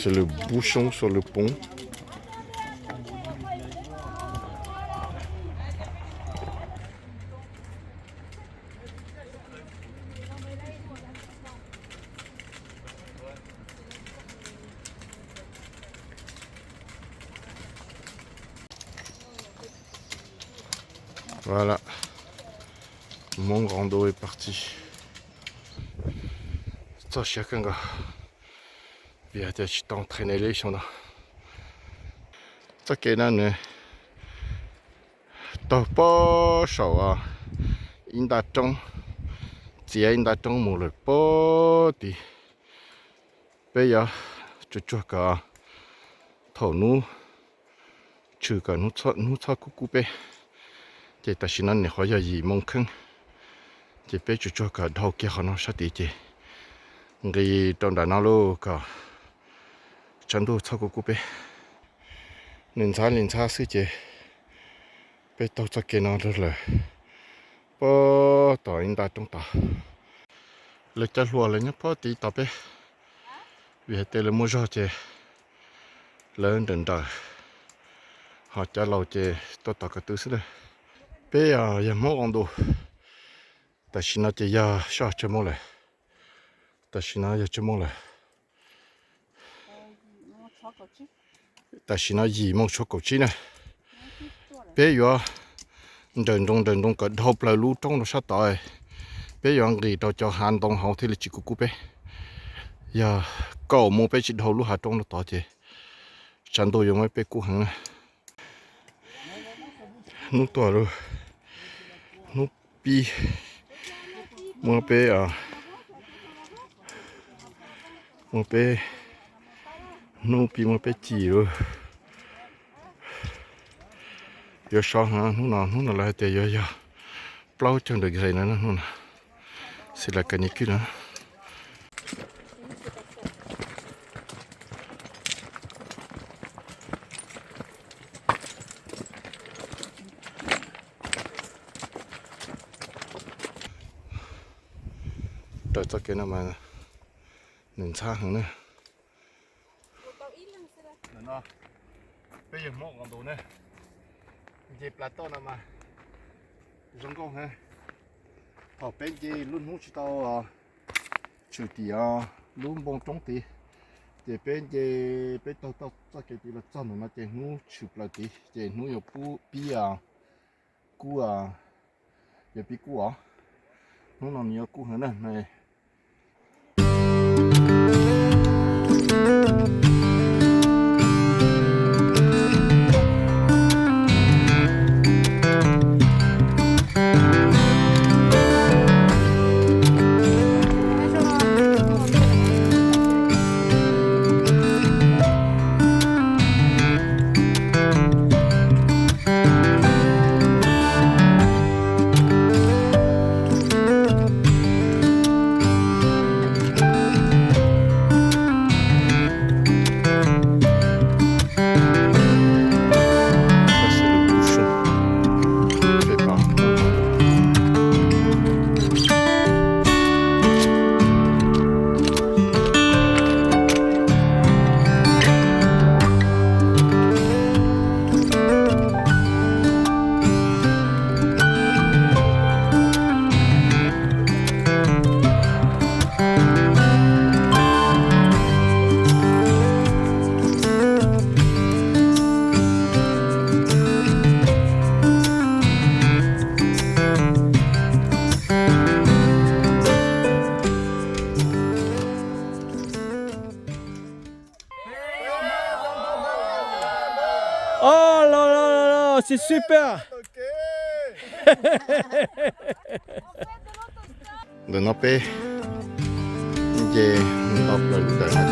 C'est le bouchon sur le pont. Voilà, Hmong Rando est parti. Ça, chacun a bien été entraîné les gens là. Ça qui est là, ne t'as pas chaud, il d'attend, si il d'attend mon le pot, thì bây giờ chú cả thầu nu, chú cả nu thọ cú bé. Chị ta xin anh này hỏi gì mong khưng chị bé cho cả đầu kia họ nó sát tí chị người trong đàn nó luôn cả chân đu sau của bé lên xa xí chị bé tao cho kia nó rất là bó tỏi anh ta trong ta lấy chân lúa lấy nhá bó tí tao bé vì thế là mua cho chị lớn đến đời họ cho lâu chị tôi tao cái thứ xí đây bây giờ Hmong Rando ta xin nó chỉ giờ sao cho mong lại ta xin nó giờ cho mong lại ta xin nó gì mong số cầu chi này bây giờ đền đông cả hộp là lú trong nó sát tới bây giờ người tao cho hàng đông hậu thì là chỉ cú bé giờ cầu mua bé chỉ hậu lú hạt trong nó tỏ chứ chẳng tôi dùng mấy bé cú hàng nó tỏ rồi nó pi mua bé mua bé nó pi mua bé chỉ rồi giờ sao hả nó nào lại để giờ plau chân được gì nữa nó sẽ là cái gì kia nữa đợi cho cái nào mà nhìn xa hơn nữa. Nó bây giờ Hmong Rando này, về plateau nào mà giống con ha, họ bên gì luôn hút tao chịu tiền luôn bông trống tiền, về bên gì bên tao cái gì là chọn nó chỉ hút chịu plateau, chỉ hút有不比cú也比cú nó làm nhiều cú hơn này. Oh là là là là, c'est super. De nos pays, j'ai une autre de la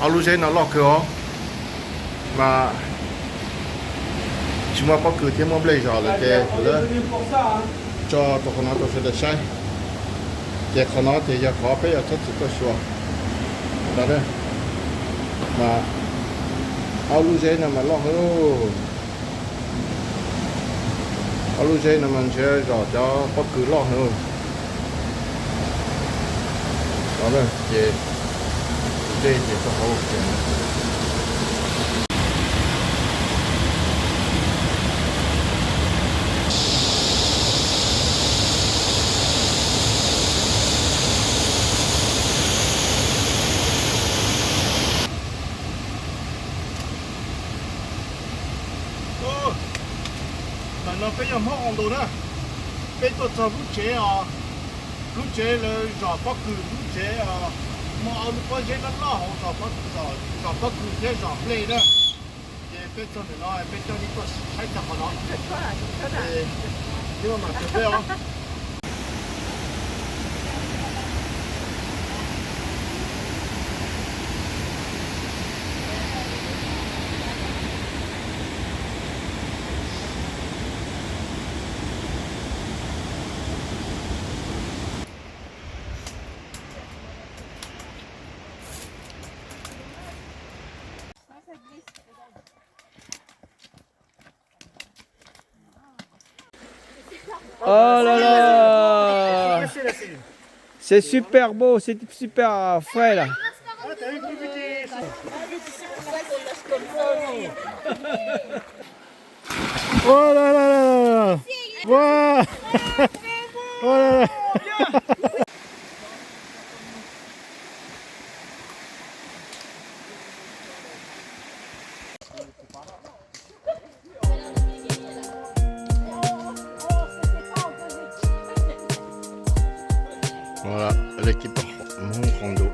À l'usine nó lọt cửa mà chúng ta có cửa thêm một bây giờ là cái đó cho tụi nó tôi sẽ được sai cái con nó thì giờ khó bây giờ thật sự có sửa đó đấy mà à l'usine mà lọt hơn à l'usine mình sẽ rồi cho có cửa lọt hơn đó đấy这一节是好险的。哦，那非常好看的，被多少路车啊，路车了，绕八个路车啊。mà ông có chế nó lo họ rồi bắt cứ thế rồi play đó cái bên trong này nó bên trong này có sai thật của nó nhưng mà tuyệt vời không Oh là là! C'est super beau, c'est super frais là. Oh là là là! Wow! Oh là là! Voilà, l'équipe Hmong Rando.